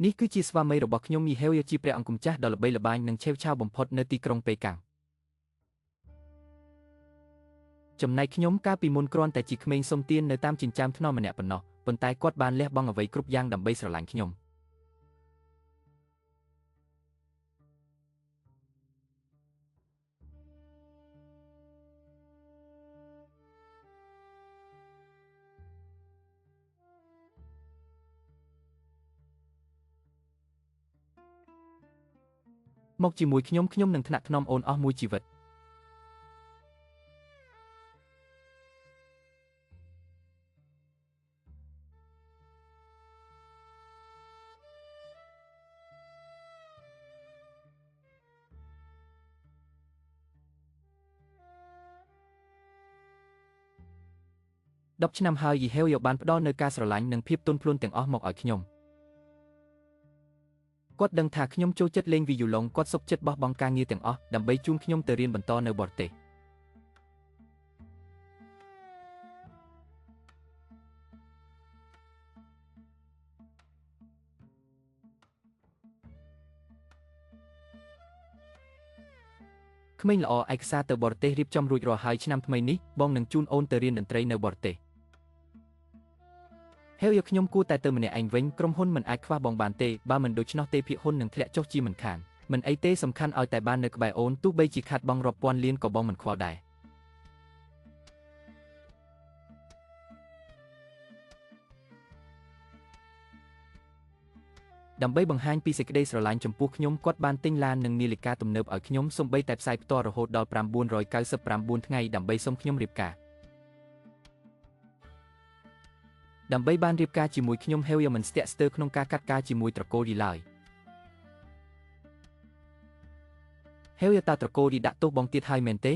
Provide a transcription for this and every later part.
នេះគឺជាស្វាមីរបស់ខ្ញុំមីហេវជាព្រះអង្គម្ចាស់ដ៏ល្បីល្បាញនិងឆេវឆាវបំផុតនៅទីក្រុងប៉េកាំងចំណែកខ្ញុំកាលពីមុនគ្រាន់តែជាក្មេងសុំទាននៅតាមចិញ្ចើមថ្នល់ម្នាក់ប៉ុណ្ណោះប៉ុន្តែគាត់បានលះបង់អ្វីគ្រប់យ៉ាងដើម្បីស្រឡាញ់ខ្ញុំមកជាមួយខ្ញុំនឹងថ្នាក់ថ្នមអូនអស់មួយជីវិត10 ឆ្នាំហើយយីហេវបានផ្ដល់នូវការស្រឡាញ់និងភាពទន់ភ្លន់ទាំងអស់មកឲ្យខ្ញុំគាត់ដឹងថាខ្ញុំចូលចិត្តលេងវីយូឡុងគាត់សុខចិត្តបោះបង់ការងារទាំងអស់ដើម្បីជូនខ្ញុំទៅរៀនបន្តនៅបរទេសក្មេងល្អឯកសារទៅបរទេសរៀបចំរួចរាល់ហើយឆ្នាំថ្មីនេះបងនឹងជូនអូនទៅរៀនតន្ត្រីនៅបរទេសហេវខ្ញុំគួរតែទៅម្នាក់ឯងវិញក្រុមហ៊ុនមិនអាចខ្វះបងបានទេបើមិនដូច្នោះទេភាគហ៊ុននឹងធ្លាក់ចុះជាមិនខានមិនអីទេសំខាន់ឲ្យតែបាននៅក្បែរអូនទោះបីជាខាត់បងរាប់ពាន់លានក៏បងមិនខ្វល់ដែរដើម្បីបង្ហាញពីសេចក្តីស្រឡាញ់ចំពោះខ្ញុំគាត់បានទិញឡាននិងនាឡិកាទំនើបឲ្យខ្ញុំសូម្បីតែផ្សាយផ្ទាល់រហូតដល់999ថ្ងៃដើម្បីសុំខ្ញុំរៀបការដើម្បីបានរៀបការជាមួយខ្ញុំហេវមិនស្ទាក់ស្ទើរក្នុងការកាត់ការជាមួយត្រកូលរីឡើយហេវតាត្រកូលរីដាក់ទោសបងទៀតហើយមែនទេ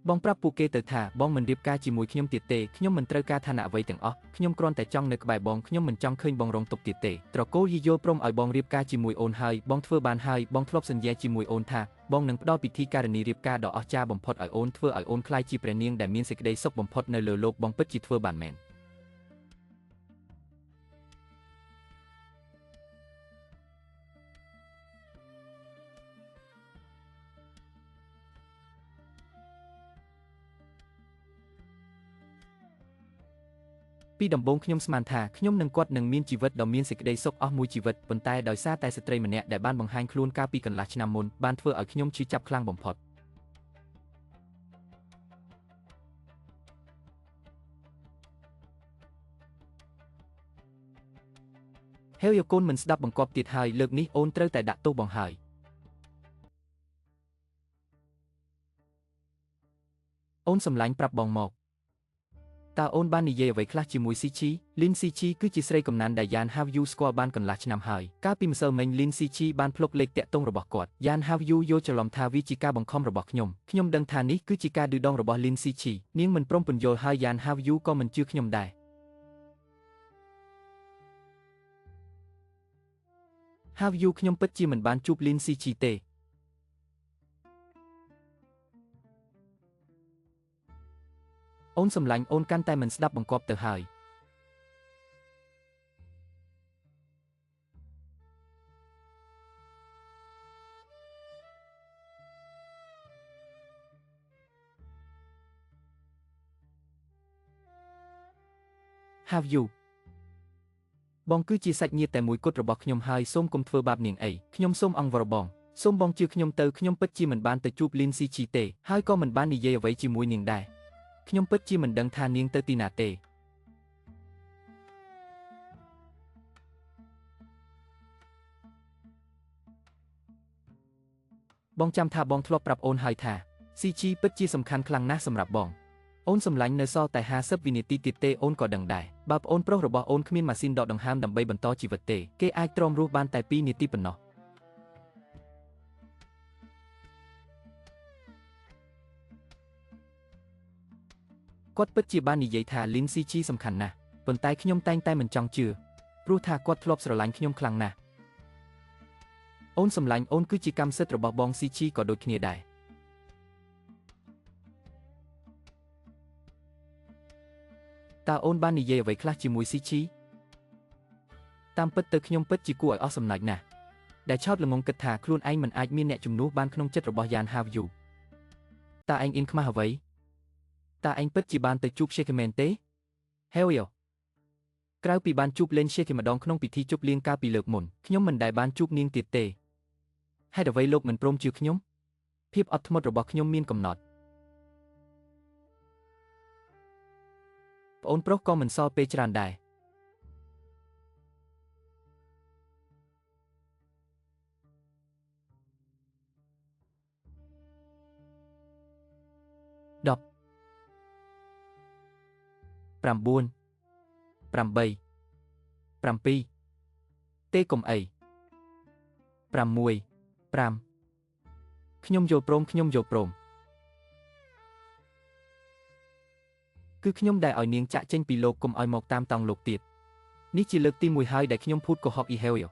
បងប្រាប់ពួកគេទៅថាបងមិនរៀបការជាមួយខ្ញុំទៀតទេខ្ញុំមិនត្រូវការឋានៈអ្វីទាំងអស់ខ្ញុំគ្រាន់តែចង់នៅក្បែរបងខ្ញុំមិនចង់ឃើញបងរងទុក្ខទៀតទេត្រកូលយីយល់ព្រមឲ្យបងរៀបការជាមួយអូនហើយបងធ្វើបានហើយបងធ្លាប់សន្យាជាមួយអូនថាបងនឹងផ្ដល់ពិធីការនីរៀបការដ៏អស្ចារ្យបំផុតឲ្យអូនធ្វើឲ្យអូនក្លាយជាព្រះនាងដែលមានសេចក្តីសុខបំផុតនៅលើលោកបងពិតជាធ្វើបានមែនពីដំបូងខ្ញុំស្មានថាខ្ញុំនិងគាត់នឹងមានជីវិតដ៏មានសេចក្តីសុខអស់មួយជីវិតប៉ុន្តែដោយសារតែស្ត្រីម្នាក់ដែលបានបង្ហាញខ្លួនកាលពីកន្លះឆ្នាំមុនបានធ្វើឲ្យខ្ញុំឈឺចាប់ខ្លាំងបំផុតហេវកូនមិនស្ដាប់បង្គាប់ទៀតហើយលើកនេះអូនត្រូវតែដាក់ទោសបងហើយអូនសម្លាញ់ប្រាប់បងមកតើអូនបាននិយាយអ្វីខ្លះជាមួយស៊ីឈីលីនស៊ីឈីគឺជាស្រីកំណានដែលយ៉ានហាវយូស្គាល់បានកន្លះឆ្នាំហើយកាលពីម្សិលមិញលីនស៊ីឈីបានភ្លុកលេខតាក់ទងរបស់គាត់យ៉ានហាវយូយល់ច្រឡំថាវាជាការបង្ខំរបស់ខ្ញុំដឹងថានេះគឺជាការឌឺដងរបស់លីនស៊ីឈីនាងមិនព្រមពន្យល់ហើយយ៉ានហាវយូក៏មិនជឿខ្ញុំដែរហាវយូខ្ញុំពិតជាមិនបានជួបលីនស៊ីឈីទេអូនសម្លាញ់អូនកាន់តែមិនស្ដាប់បង្គាប់ទៅហើយHave you បងគឺជាសាច់ញាតិតែមួយគត់របស់ខ្ញុំហើយសូមកុំធ្វើបាបនាងអីខ្ញុំសូមអង្វរបងសូមបងជឿខ្ញុំទៅខ្ញុំពិតជាមិនបានទៅជួបលីនស៊ីឈីទេហើយក៏មិនបាននិយាយអ្វីជាមួយនាងដែរខ្ញុំពិតជាមិនដឹងថានាងទៅទីណាទេបងចាំថាបងធ្លាប់ប្រាប់អូនហើយថាស៊ីឈីពិតជាសំខាន់ខ្លាំងណាស់សម្រាប់បងអូនសម្លាញ់នៅសល់តែ50វិនាទីទៀតទេអូនក៏ដឹងដែរបើប្អូនប្រុសរបស់អូនគ្មានម៉ាស៊ីនដកដង្ហើមដើម្បីបន្តជីវិតទេគេអាចទ្រាំរស់បានតែ2នាទីប៉ុណ្ណោះគាត់ពិតជាបាននិយាយថាលីនស៊ីឈីសំខាន់ណាស់ប៉ុន្តែខ្ញុំតែងតែមិនចង់ជឿព្រោះថាគាត់ធ្លាប់ស្រឡាញ់ខ្ញុំខ្លាំងណាស់អូនសម្លាញ់អូនគឺជាកម្មសិទ្ធិរបស់បងស៊ីឈីក៏ដូចគ្នាដែរតើអូនបាននិយាយអ្វីខ្លះជាមួយស៊ីឈី តាមពិតទៅខ្ញុំពិតជាគួរឲ្យអស់សំណើចណាស់ដែលឆោតល្ងងគិតថាខ្លួនឯងមិនអាចមានអ្នកជំនួសបានក្នុងចិត្តរបស់យ៉ានហាវយូតើឯងអ៊ីនខ្មាស់អ្វីតើឯងពិតជាបានទៅជួបရှេខមែនទេហេវយ៉ក្រៅពីបានជួបលេងရှេខម្ដងក្នុងពិធីជប់លៀងកាលពីលើកមុនខ្ញុំមិនដែលបានជួបនាងទៀតទេហេតុអ្វីលោកមិនព្រមជឿខ្ញុំភាពអត់ធ្មត់របស់ខ្ញុំមានកំណត់ប្អូនប្រុសក៏មិនសល់ពេលច្រើនដែរ10 9 8 7ទេកុំអី6 5ខ្ញុំយល់ព្រមខ្ញុំយល់ព្រមគឺខ្ញុំដែលឲ្យនាងចាក់ចេញពីលោកកុំឲ្យមកតាមតង់លោកទៀតនេះជាលើកទី1ហើយដែលខ្ញុំភូតកុហកអ៊ីហេវយ៉